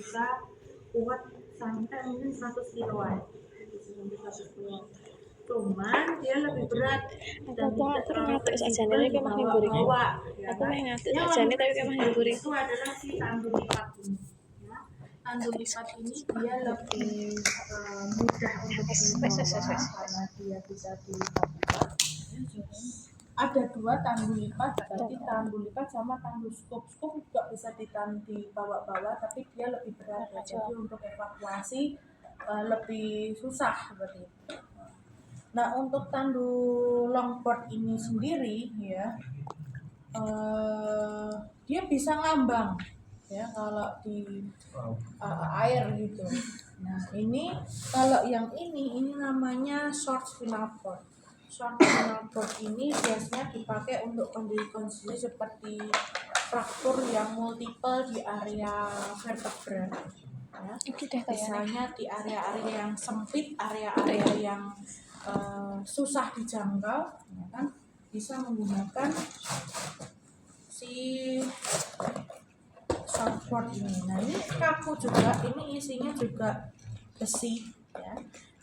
bisa kuat sampai mungkin 100 kiloan, sampai 100 kilo. Cuman dia lebih berat dan tidak terlalu fleksibel dibawa-bawa, ya kan? Yang lebih fleksibel itu adalah si tandu lipat ini. Ya. Tandu lipat ini dia lebih mudah untuk dibawa karena dia bisa dilipat-lipat. Ada dua tandu lipat, berarti tandu lipat sama tandu scoop. Scoop juga bisa dibawa-bawa, tapi dia lebih berat ya. Jadi untuk evakuasi lebih susah seperti itu. Nah, untuk tandu longboard ini sendiri ya, dia bisa ngambang ya kalau di air gitu. Nah, ini kalau yang ini namanya short final board. Short final board ini biasanya dipakai untuk kondisi seperti fraktur yang multiple di area vertebra. Ya. Misalnya di area-area yang sempit, area-area yang susah dijangkau, ya kan, bisa menggunakan si shortboard ini. Nah, ini kaku juga, ini isinya juga besi, ya.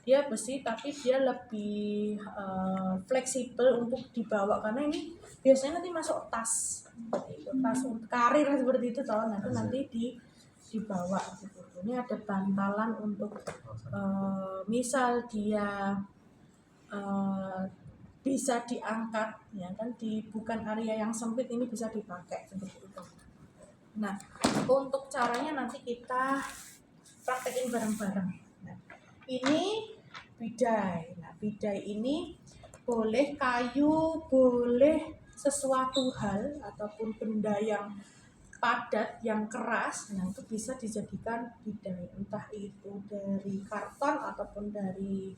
Dia besi tapi dia lebih fleksibel untuk dibawa karena ini biasanya nanti masuk tas, tas karir seperti itu, toh nanti dibawa gitu. Ini ada bantalan untuk misal dia bisa diangkat, ya kan, di bukan area yang sempit, ini bisa dipakai seperti itu. Nah, untuk caranya nanti kita praktekin bareng-bareng. Nah, ini bidai. Nah, bidai ini boleh kayu, boleh sesuatu hal ataupun benda yang padat, yang keras. Nah, itu bisa dijadikan bidai, entah itu dari karton ataupun dari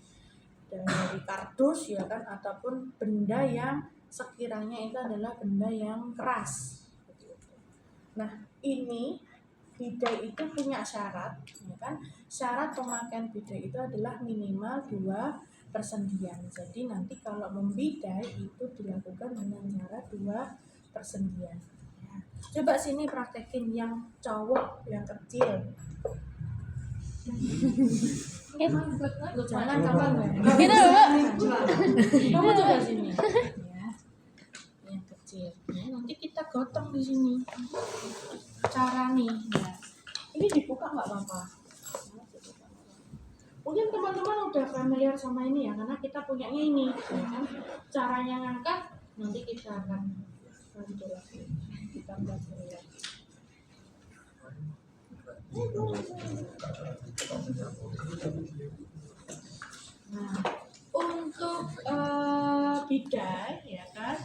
kardus, ya kan, ataupun benda yang sekiranya itu adalah benda yang keras. Nah, ini bidai itu punya syarat, ya kan? Syarat pemakaian bidai itu adalah minimal 2 persendian. Jadi nanti kalau membidai itu dilakukan dengan cara 2 persendian. Ya. Coba sini praktekin yang cowok, yang kecil. Jangan kamu coba sini ya, yang kecil ya, nanti kita gotong di sini. Cara nih ya, ini dibuka nggak apa-apa. Mungkin teman-teman udah familiar sama ini ya, karena kita punyanya ini ya kan. Caranya ngangkat nanti kita akan bantu lagi, kita belajar lagi. Nah, untuk bidai ya kan,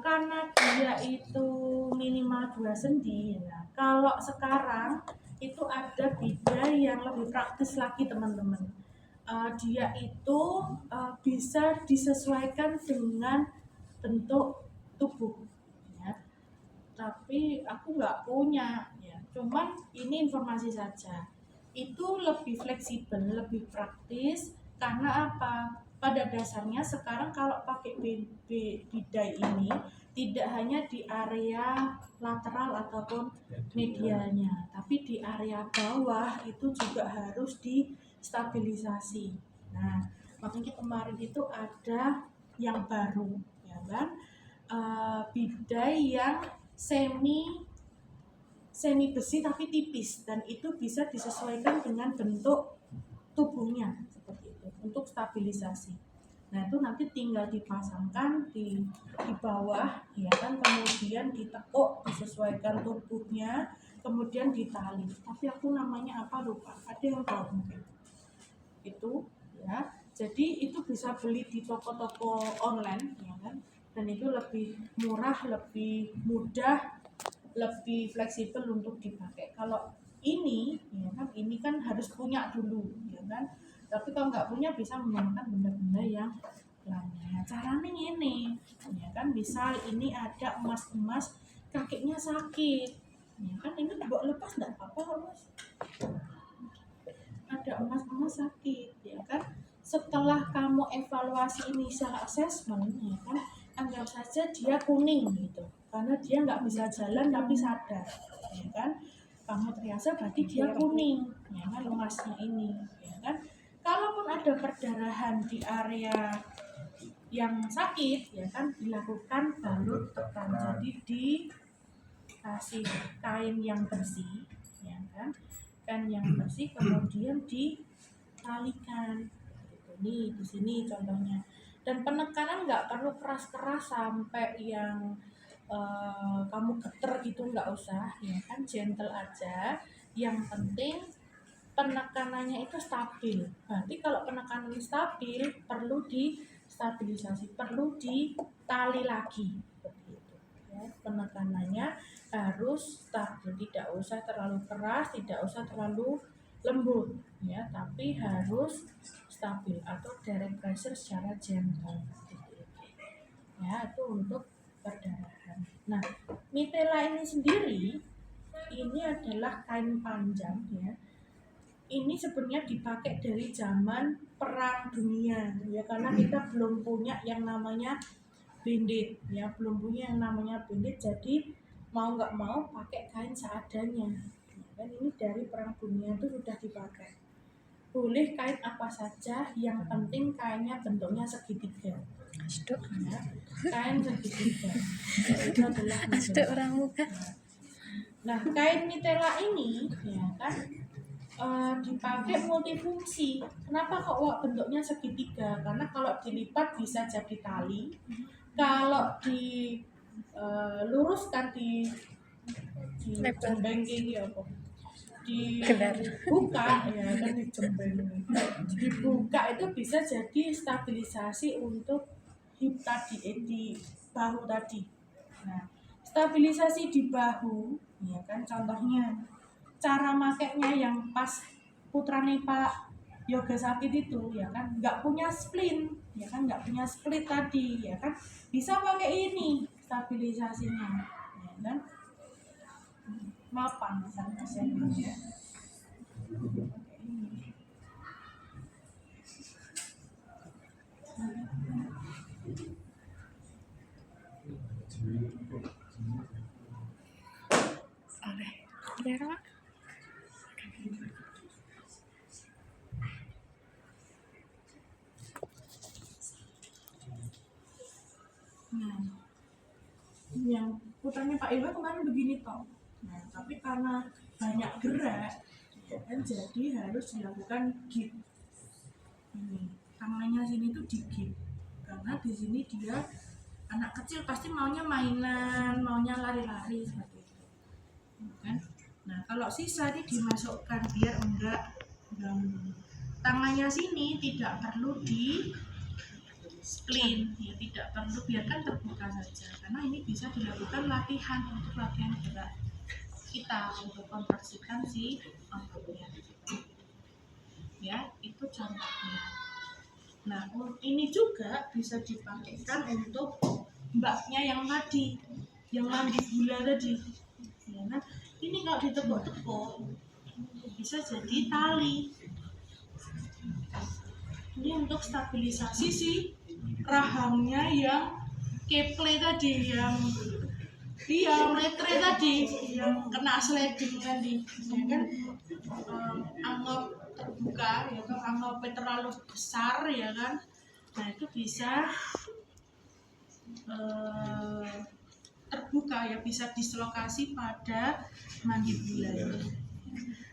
karena dia itu minimal 2 sendi. Nah, kalau sekarang itu ada bidai yang lebih praktis lagi teman-teman. Dia itu bisa disesuaikan dengan bentuk tubuh ya. Tapi aku nggak punya ya, cuman ini informasi saja. Itu lebih fleksibel, lebih praktis. Karena apa? Pada dasarnya sekarang kalau pakai bidai ini tidak hanya di area lateral ataupun medialnya, tapi di area bawah itu juga harus distabilisasi. Nah, makanya kemarin itu ada yang baru, ya kan? Bidai yang semi besi tapi tipis, dan itu bisa disesuaikan dengan bentuk tubuhnya seperti itu untuk stabilisasi. Nah, itu nanti tinggal dipasangkan di bawah, ya kan, kemudian ditekuk disesuaikan tubuhnya, kemudian ditali. Tapi aku namanya apa lupa, ada yang tahu mungkin itu ya. Jadi itu bisa beli di toko-toko online, ya kan, dan itu lebih murah, lebih mudah, lebih fleksibel untuk dipakai. Kalau ini, ya kan, ini kan harus punya dulu, ya kan. Tapi kalau nggak punya bisa menggunakan benda-benda yang lainnya. Caranya ini, ya kan, misal ini ada emas-emas, kakinya sakit, ya kan, ini buat lepas nggak apa-apa, Mas. Ada emas-emas sakit, ya kan. Setelah kamu evaluasi initial assessment, ya kan, anggap saja dia kuning gitu, karena dia nggak bisa jalan tapi sadar, ya kan. kamu triase berarti dia kuning, ya kan, emasnya ini, ya kan. Kalaupun ada perdarahan di area yang sakit, ya kan, dilakukan balut tekan. Jadi dikasih kain yang bersih, ya kan, kain yang bersih, kemudian ditalikan. Gitu. Nih di sini contohnya. Dan penekanan nggak perlu keras-keras sampai yang kamu geter gitu, nggak usah, ya kan, gentle aja. Yang penting penekanannya itu stabil. Berarti kalau penekanan stabil perlu distabilisasi, perlu ditali lagi seperti itu. Ya, penekanannya harus stabil, tidak usah terlalu keras, tidak usah terlalu lembut, ya, tapi harus stabil atau direct pressure secara gentle. Ya, itu untuk perdarahan. Nah, mitela ini sendiri ini adalah kain panjang, ya. Ini sebenarnya dipakai dari zaman Perang Dunia, ya, karena kita belum punya yang namanya bindit, ya, belum punya yang namanya bindit, jadi mau nggak mau pakai kain seadanya. Dan ini dari Perang Dunia itu sudah dipakai. Boleh kain apa saja, yang penting kainnya bentuknya segitiga. Ya, kain segitiga. Itu adalah orang muka. Nah, kain mitela ini, ya kan, dipakai multifungsi. Kenapa kok bentuknya segitiga? Karena kalau dilipat bisa jadi tali. Kalau diluruskan di jembeng gini apa? Dibuka, ya kan, di jembeng. Dibuka itu bisa jadi stabilisasi untuk hip tadi, di bahu tadi. Nah, stabilisasi di bahu, ya kan, contohnya cara makainya yang pas putrane Pak Yoga Sakit itu, ya kan, nggak punya splint, ya kan, nggak punya split tadi, ya kan, bisa pakai ini stabilisasinya, ya kan, mapan misalnya ya. Nah, yang putarnya Pak Iwa kemarin begini toh. Nah, tapi karena banyak gerak, ya kan, jadi harus dilakukan git. Ini tangannya sini tuh digit, karena di sini dia anak kecil pasti maunya mainan, maunya lari-lari seperti itu, kan. Nah, kalau sisa ini dimasukkan biar enggak ganggu. Tangannya sini tidak perlu di splint, ya, tidak perlu, biarkan terbuka saja, karena ini bisa dilakukan latihan untuk latihan gerak kita untuk membersihkan si ototnya, ya, itu contohnya. Nah, ini juga bisa dipakaikan untuk mbaknya yang tadi, yang mandi gula tadi, ya, nah, ini kalau ditekuk-tekuk bisa jadi tali. Ini untuk stabilisasi si rahamnya yang keple tadi, yang letre tadi, yang kena sliding tadi, ya kan, anggap terbuka, ya kan, anggap terlalu besar, ya kan. Nah, itu bisa terbuka, ya, bisa dislokasi pada mandibula.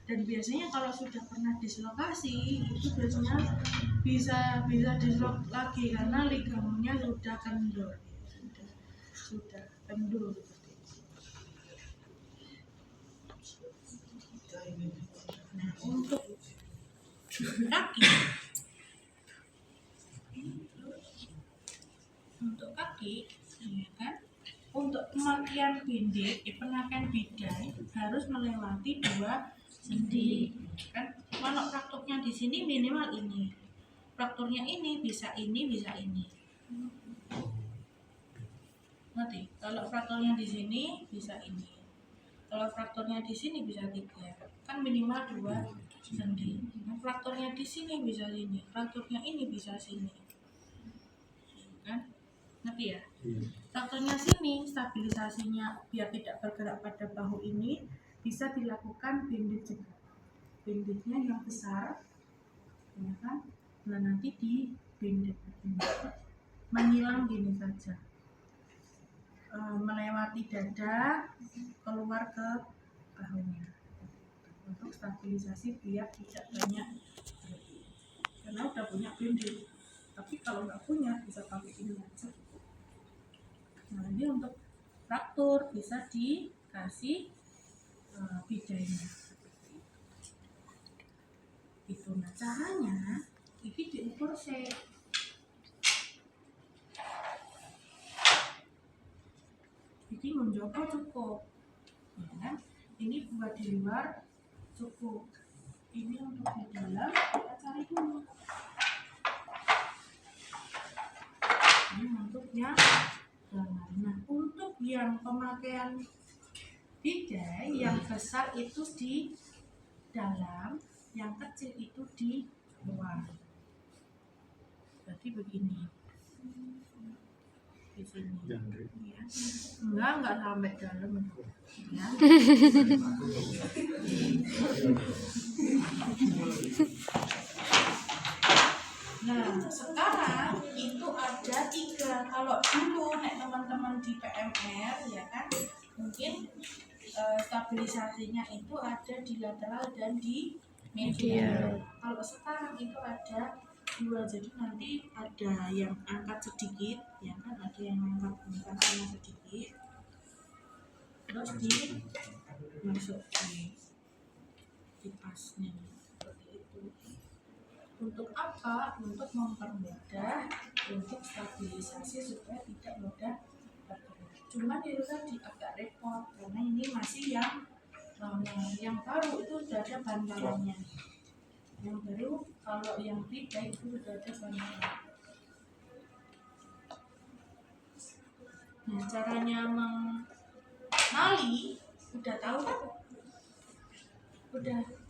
Dan biasanya kalau sudah pernah dislokasi itu biasanya bisa dislok lagi karena ligamennya sudah kendor, sudah kendor. Nah, untuk kaki, ya kan, untuk pemakaian bindit, pemakaian bidai harus melewati 2 sendi, kan. Kalau frakturnya di sini minimal ini, frakturnya ini bisa ini, bisa ini. Nanti kalau frakturnya di sini bisa ini, kalau frakturnya di sini bisa 3, kan minimal 2 sendi. Nah, frakturnya di sini bisa sini, frakturnya ini bisa sini, kan. Ngerti ya? Frakturnya sini stabilisasinya biar tidak bergerak pada bahu ini, bisa dilakukan bandit juga. Banditnya yang besar, ya kan? Nah nanti di bandit begini, menyilang gini saja, melewati dada, keluar ke bahunya, untuk stabilisasi biar tidak banyak berlebih. Karena udah punya bandit, tapi kalau nggak punya bisa pakai ini aja. Nah ini untuk fraktur bisa dikasih bidainya. Itu nah caranya ini diukur sih. Ini menjoko cukup, ya kan? Ini buat di luar cukup. Ini untuk di dalam kita cari dulu. Ini untuk yang dalam. Nah untuk yang pemakaian bidai yang besar itu di dalam, yang kecil itu di luar. Jadi begini. Di sini. Ya. Enggak sampai dalam. Ya. Nah, sekarang itu ada 3. Kalau dulu teman-teman di PMR ya kan, mungkin stabilisasinya itu ada di lateral dan di medial. Kalau sekarang itu ada 2, jadi nanti ada yang angkat sedikit, ya kan, ada yang angkat sedikit, terus masuk di pasnya seperti itu. Untuk apa? Untuk mempermudah untuk stabilisasi supaya tidak mudah tergerak. Cuman itu tadi agak repot karena ini masih yang baru itu sudah ada bantalannya. Yang baru kalau yang bidai itu sudah ada bantalan. Nah caranya menali udah tahu kan?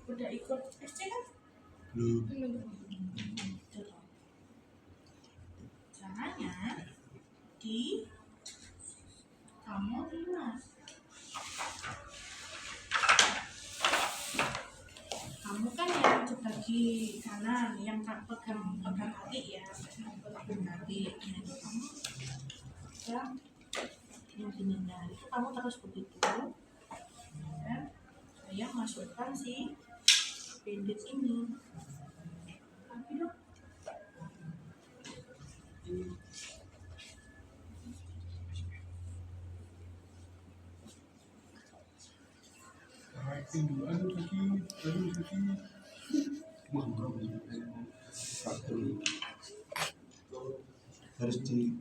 Udah ikut SC kan? Belum. Caranya kamu ingat, kamu kan yang bagi kanan, yang pegang kaki ya, pegang kaki. Nah itu kamu yang gini, nah itu kamu terus begitu. Dan saya masukkan si bandit ini. Tapi dong. Harus di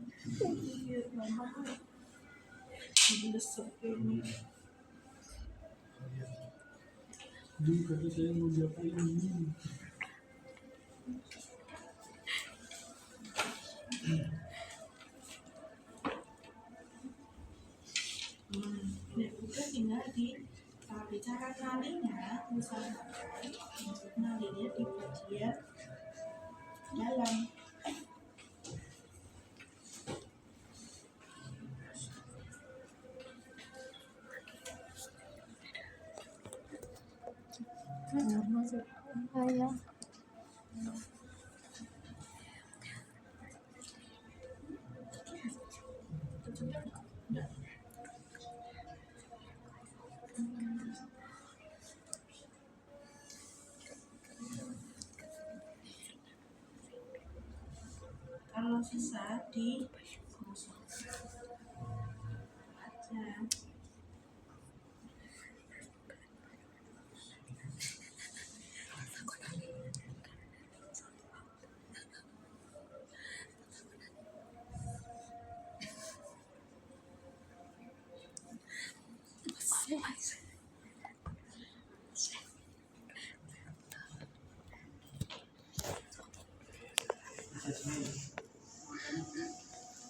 kaki saya mau diapain ini? Nah, udah tinggal cara nalinya, misalnya untuk nalinya di bagian dalam. Masuk ayah. Kalau sisa dimasukkan aja.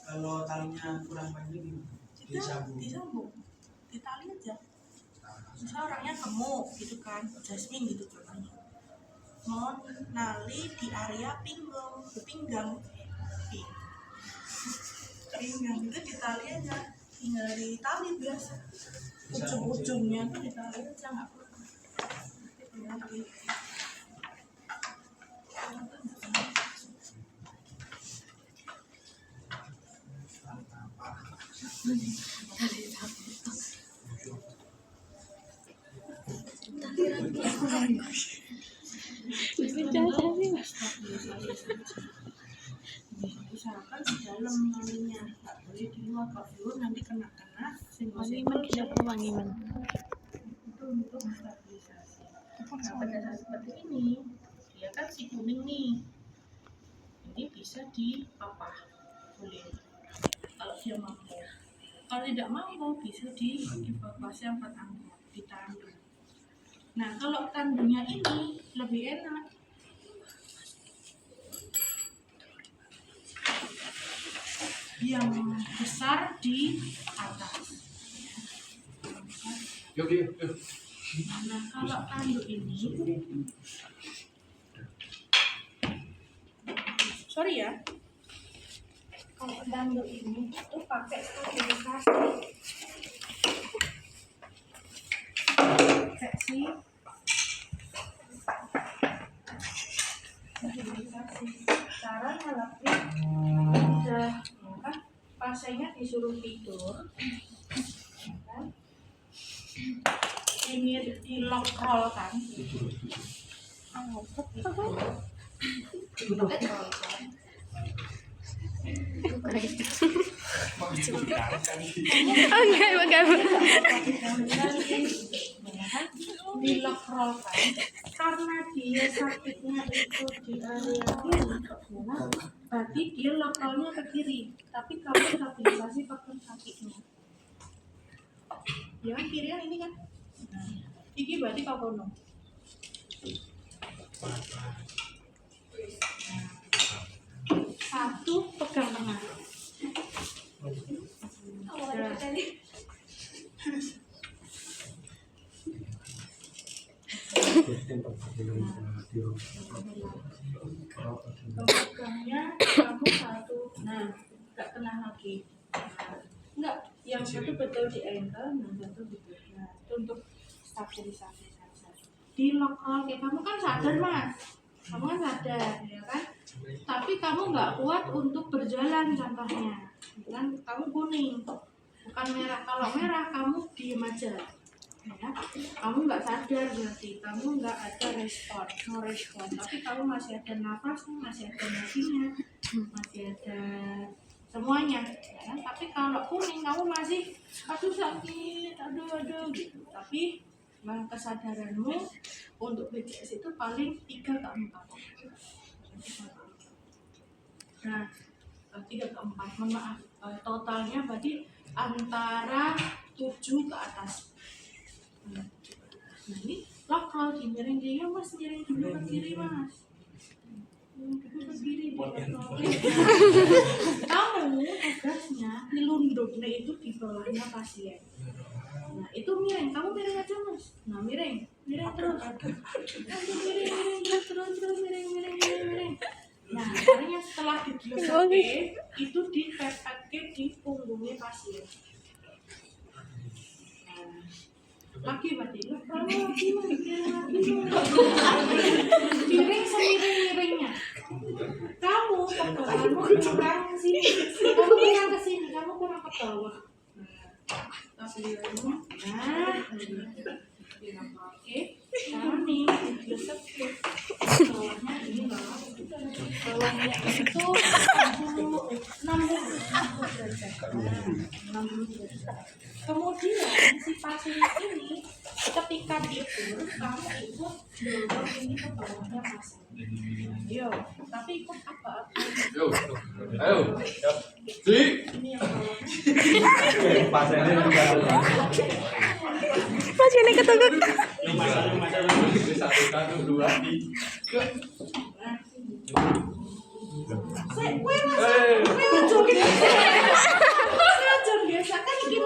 Kalau talinya kurang banyak disambung, ditali aja. Misal orangnya gemuk gitu kan, Jasmine gitu contohnya, mau nali di area pinggang itu ditali aja, tinggal ditali biasa. ujung-ujungnya tuh ditarik aja nggak perlu. Usahakan di dalam maninya, nggak boleh di luar. Kalau di luar nanti kena Wangiman siapa wangiman? itu untuk stabilisasi. Nah, pada saat seperti ini, dia kan si kuning nih, ini bisa dipapah, boleh. Kalau dia mampu, kalau tidak mampu bisa dievakuasi angkat angkat, ditandu. Nah, kalau tandunya ini lebih enak. Yang besar di atas. Yuk. Nah, kalau tanduk ini, sorry ya, kalau tanduk ini itu pakai stabilisasi. Stabilisasi. Cara ngelapin udah, ya kan? Pasiennya disuruh tidur, ya kan? Ini di lock roll kan? Di lock roll kan? Karena dia sakitnya itu di area kiri, berarti dia lock rollnya ke kiri, tapi kamu stabilisasi pakai kakinya. Ya kan kiri kan ini kan? Ini berarti kau kono. Satu pegang tengah. Pegangnya kamu satu, nah nggak kena lagi. Enggak, yang satu betul di ankle, yang satu di nah, itu untuk stabilisasi saja. Di lock roll, kayak kamu kan sadar mas, kamu kan sadar ya kan, tapi kamu nggak kuat untuk berjalan contohnya, kan kamu kuning, bukan merah. Kalau merah kamu diem aja, ya. Kamu nggak sadar berarti, kamu nggak ada respon, no respon, tapi kamu masih ada nafasnya, masih ada nadinya, masih ada semuanya, ya kan? Tapi kalau kuning kamu masih aduh sakit, aduh gitu. Tapi kesadaranmu untuk BCS itu paling 3 ke 4. Nah, 3 ke 4, mohon maaf, totalnya berarti antara 7 ke atas. Nah ini lock roll, miring dia mas, miring dulu ke kiri mas. Kamu tugasnya nyelundupnya itu di bawahnya pasien. Nah itu miring, kamu miring aja mas. Nah miring terus. Terus miring. Nah caranya setelah digelesek itu dipepetke di punggungnya pasien. Lagi berarti lagi miring semiring-miringnya. Kamu peganganmu kurang sini, kamu kurang ke sini, kamu kurang ke bawah. Nah, oke. Sekarang nih digesek bawahnya ini bawahnya itu 60 derajat. Kemudian si pasien ini ketika tidur kamu ikut dorong ini ke bawahnya pasien. Yo, tapi ikut apa? Ayo. Si. Ini yang bawahnya. Pasiennya Pasiennya ketukuk. Satu, dua, tiga. Biasa kan ini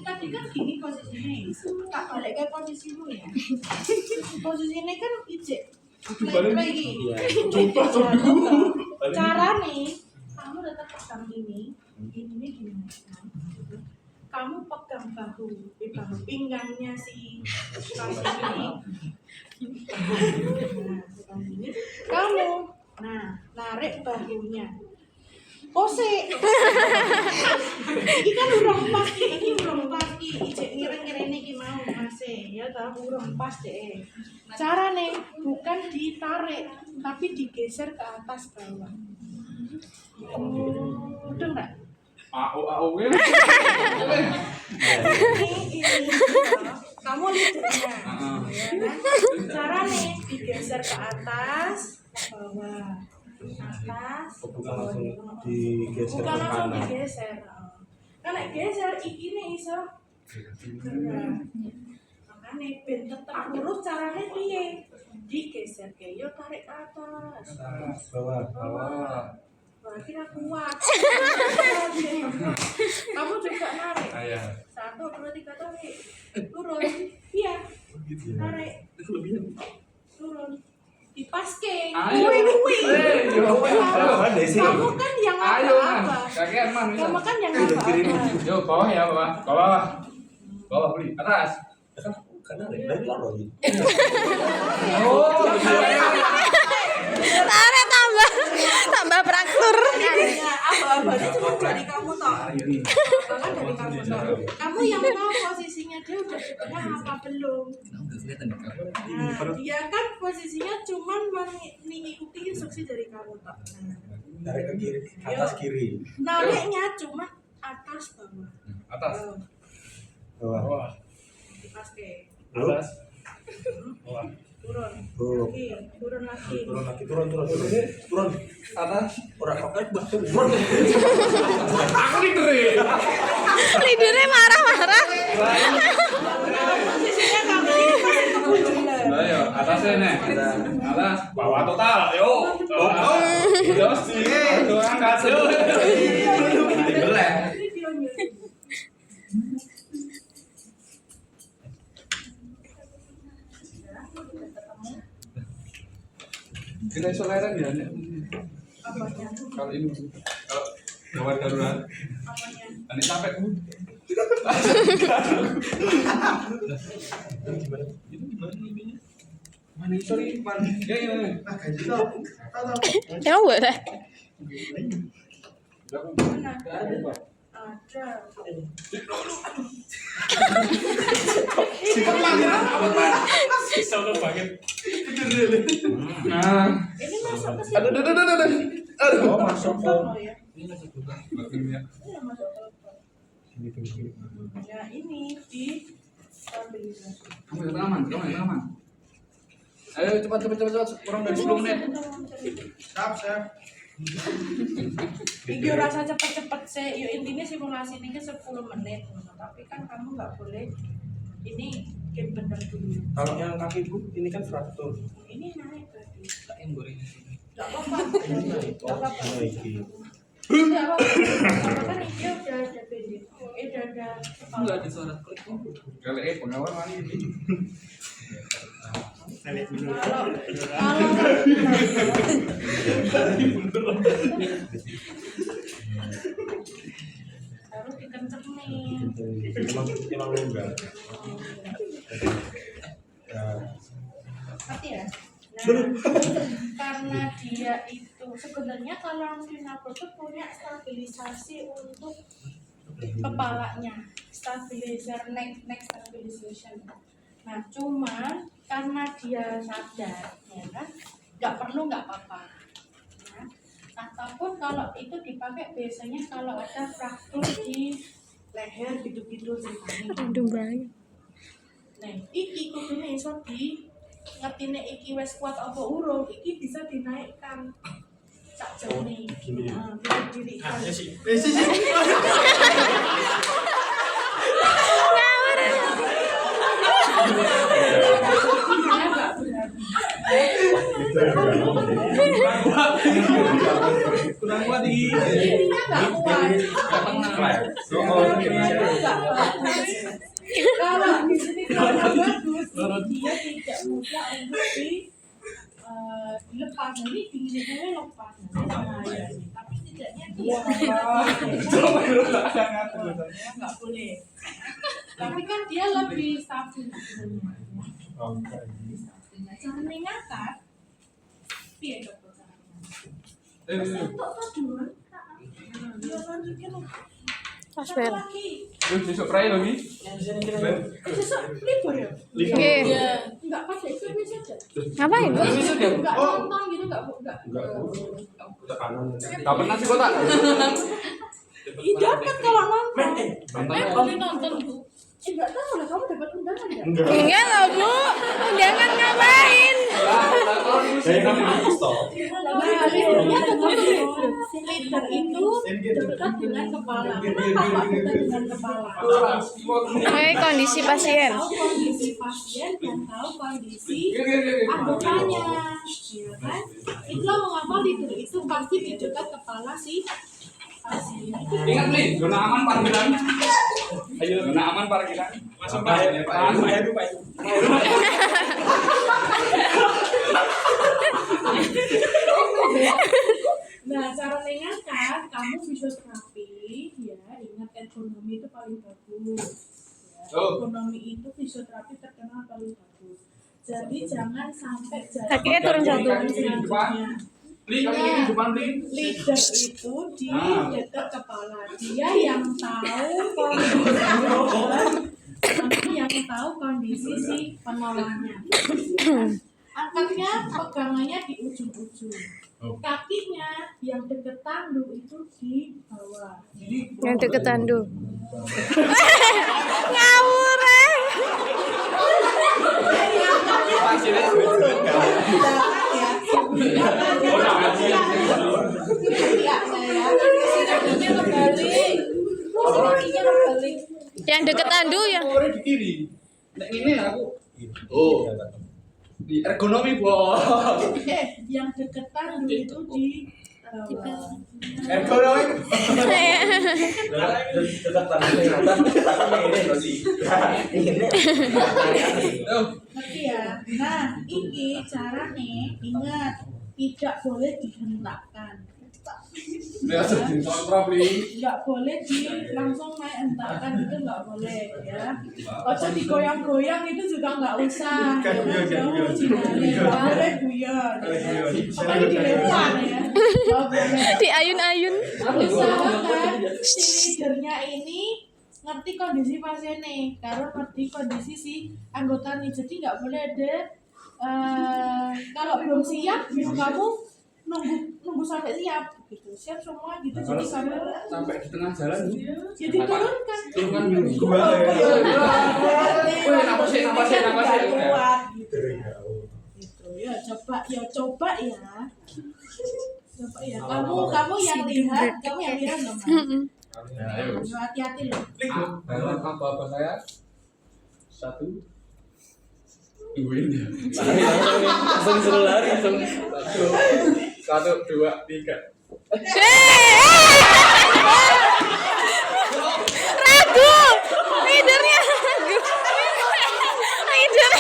tadi kan gini posisinya, tak balik ke posisimu ya. Posisinya kan ijek lagi. Coba. Cara nih, kamu tetap pegang ini gini. Kamu pegang bahu pinggangnya si tas ini. Nah, pegang ini. Kamu, narik bahunya. Pose. Ini kan urung pas, ijek ngiring-ngiring iki mau masih ya ta urung pas deh. Carane bukan ditarik, tapi digeser ke atas bawah. Udah enggak? Ini. Ini. Kamu lidahnya. Ya kan? Carane digeser ke atas, ke bawah. Atas, Bukan langsung digeser bukan ke langsung kanan. digeser. Karena geser iki nih iso. Makanya ben tetep lurus caranya piye? Digeser ke yo tarik ke atas. Bawah. Wah, kira kuat. Kamu juga narik. 1, 2, 3 tarik. Turun. Iya. Tarik. Turun. Dipaske. Kamu kan yang apa-apa. Kamu kan yang apa-apa. Yo, bawah ya, bawah. Bawah beli. Atas. Karena dari loro iki. Tarik tambah praktur. Apa-apanya cuma dari kamu toh. Bahkan dari kamu toh. Kamu yang tahu posisinya dia udah di tengah apa belum. Nah, dia kan posisinya cuma mengikuti instruksi dari kamu toh. Tarik ke kiri, atas kiri. Nariknya cuma atas bawah. Atas. Bawah. Dipaske. Atas. Turun. Oh. Turun lagi. Turun. Atas. Ora kok turun. Aku diterik. Lidurnya marah-marah. Posisinya kamu ini masih kebujulan. Ayo, atasnya nih. Atas. Bawah total. Yo. Yo sih. Aduh, angkat. Yo. Dibeleh. Kita isoleran ya. Apanya? Kalau ini kalau gawat darurat. Apanya? Ini sampai mana sorry man ya. Emang boleh? Mana? Ada. Solo banget. Nah, Ini masuk ke sini. aduh. Oh, masuk ke Ya. Ini masuk juga. Bagiannya. Iya, masuk ke ya ini di stabilisasi. Kamu yang aman. Ayo cepat. Kurang dari 10 menit. Siap. Video rasa cepet-cepet sih. Yuk intinya simulasi ini 10 menit. Tapi kan kamu nggak boleh ini game bener dulu. Kalau yang kaki Bu, ini kan fraktur. Ini naik berarti. Nggak apa-apa. Oh, naiki. Nggak apa-apa. Kan ini udah ada pendek. Udah ada kepala. Kali pengawal lagi ini. Harus dikencengin. Emang longgar. Ngerti ya? Nah, karena dia itu sebenarnya kalau Sinapro itu punya stabilisasi untuk kepalanya, stabilizer neck stabilization. Nah, cuman karena dia sadar, ya kan, nggak apa-apa. Ya. Ataupun kalau itu dipakai biasanya kalau ada fraktur di leher gitu-gitu ceritanya. Aduh banget. Nah, iki kudune iso di ngertine iki wis kuat apa urung, iki bisa dinaikkan. Sak jane. Gini ya? Diri. Kurang kuat di. Enggak kuat. Kalau di sini kalau bagus, dia tidak mudah untuk dilepas, nanti dinginnya lepas, nah, ya. Tapi tidaknya dia nggak boleh. Tapi kan dia lebih stabil sebenarnya. Nah, cara mengangkat, piye dokter caranya? Untuk duluan, dia lanjutin Mas satu Ber. lagi. Terus besok pray lagi. Besok libur ya? Oke. Enggak pakai itu saja. Ngapain? Enggak nonton gitu, enggak. Enggak pernah sih kota. Ih, dapat kalau nonton. Nonton. Boleh nonton, Bu. Enggak tahu lah, kamu dapat undangan ya? Enggak loh, Bu. Undangan ngapain? Saya kan stop. Nah, leadernya tetap leader itu dekat dengan kepala. Kenapa Pak dekat dengan kepala? Oke, kondisi pasien. Tahu kondisi pasien dan tahu kondisi anggotanya, ya kan? Itulah mengapa leader itu pasti di dekat kepala si pasien. Ingat nih, zona aman parkiran. Ayo, zona aman parkiran. Masuk Pak. Pak. Nah, cara mengangkat, kamu fisioterapi, ya ingat ergonomi itu paling bagus. Ya, ergonomi itu fisioterapi terkenal paling bagus. Jadi jangan sampai Kakinya turun satu. selanjutnya. Li, kali ini depan Li. Leader itu di dekat kepala. Dia yang tahu kondisi yang tahu kondisi si penolongnya. Angkatnya, pegangannya di ujung-ujung. Kakinya yang deket tandu itu di bawah. Yang deket tandu. Ngawur eh. Yang deket tandu ya. Orang di kiri. Nek ini aku. Oh. Di ergonomi, Bos. Yang deket tandu itu di bawah. Ergonomi. Ngerti ya? Nah, ini caranya ingat tidak boleh dihentakkan. Dia sedih kontrol Li. Nggak boleh langsung naik hentakkan, itu nggak boleh ya. Ojo digoyang-goyang itu juga nggak usah. Jauh boleh guyon. Pokoknya dilempar ya. Nggak boleh. Di ayun-ayun. Usahakan si leadernya ini ngerti kondisi pasiennya, karena ngerti kondisi si anggotanya. Jadi nggak boleh ada kalau belum siap, kamu nunggu sampai siap gitu. Siap semua gitu. Jadi Sampai di tengah jalan. jadi turunkan. Turunkan dulu. Woi, napas sih. Kuat gitu. Gitu ya, coba ya. Coba ya. Kamu yang lihat loh, Mas. Ayo. Hati-hati loh. Apa saya? 1 2 ini. Langsung suruh lari langsung. 1 2 3. Ragu. Leadernya ragu. Leader.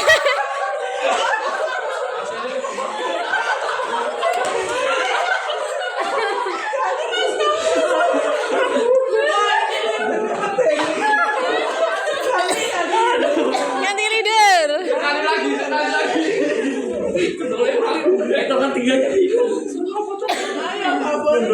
Ganti leader. Sekali lagi. Itu kan 3 kali. Ayo, nggak boleh.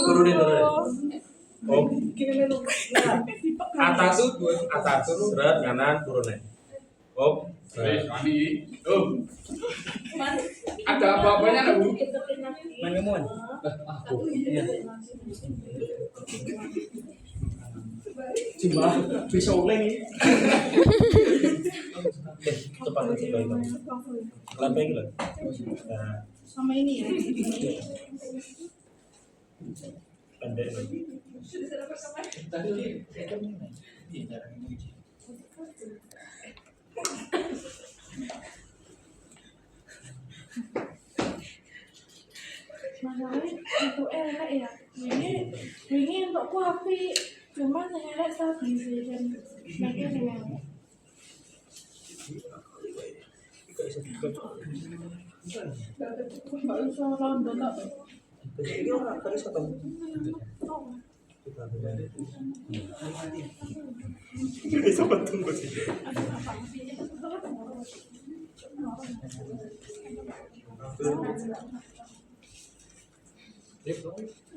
Turunin. Oh, Atas tuh atas berat kanan turunin. Oh, Kami. Ada apa-apanya enggak, Bu? Mangemuan. Cuma bisa uleng. Cepat coba itu. Lampai gitu. Nah, Sama ini ya. pendek. Masalahnya itu elek ya. Ini Ini untukku api, cuman yang elek stabilization. Nanti dengan nggak bisa rondo tak?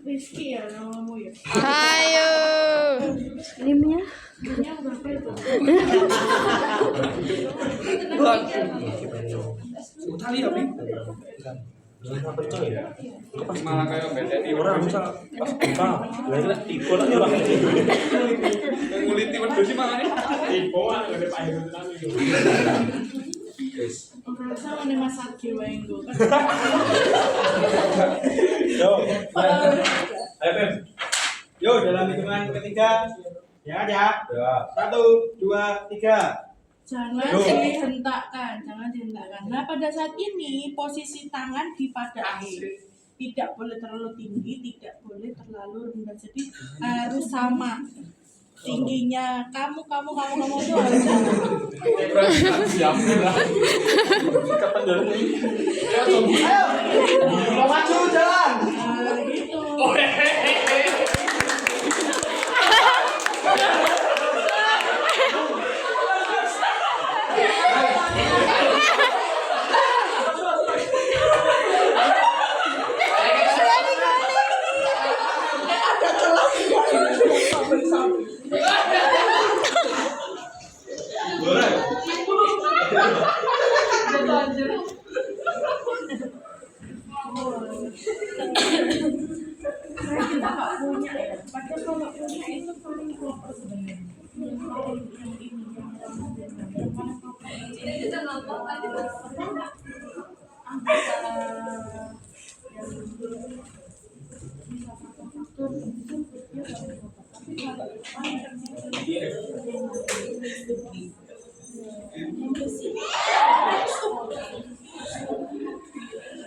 Rizky ya namamu ya. Ayo. Limnya. Ini berapa itu? Tali ya, Bi? Malah kayak bedeni Orang bisa pas buka, lagi tipe lagi orang. nguliti wedhus sih makane. Sama nih Mas Agi wae nggo kan. Yo. Ayo, Beb. Yo, dalam hitungan ketiga. Ya, ya. 1, 2, 3. Jangan dihentakkan, jangan dihentakkan. Nah, pada saat ini posisi tangan di pada E. Tidak boleh terlalu tinggi, tidak boleh terlalu rendah. Jadi harus sama. Tingginya kamu itu harus sama. Siap lah. Kapan jalan ini? Ayo, maju jalan. Gitu. Kita nggak punya ya. Padahal kalau punya itu paling proper sebenarnya. Yang ini, yang paling proper. Tapi kalau